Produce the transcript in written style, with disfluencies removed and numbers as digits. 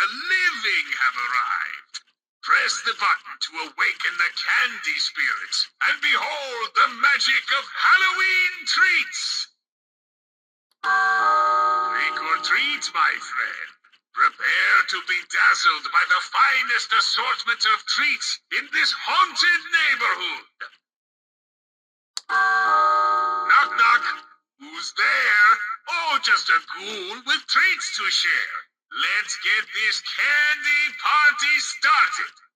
the living have arrived. Press the button to awaken the candy spirits, and behold the magic of Halloween treats! Trick or treat, my friend. Prepare to be dazzled by the finest assortment of treats in this haunted neighborhood. Knock, knock. Who's there? Oh, just a ghoul with treats to share. Let's get this candy party started.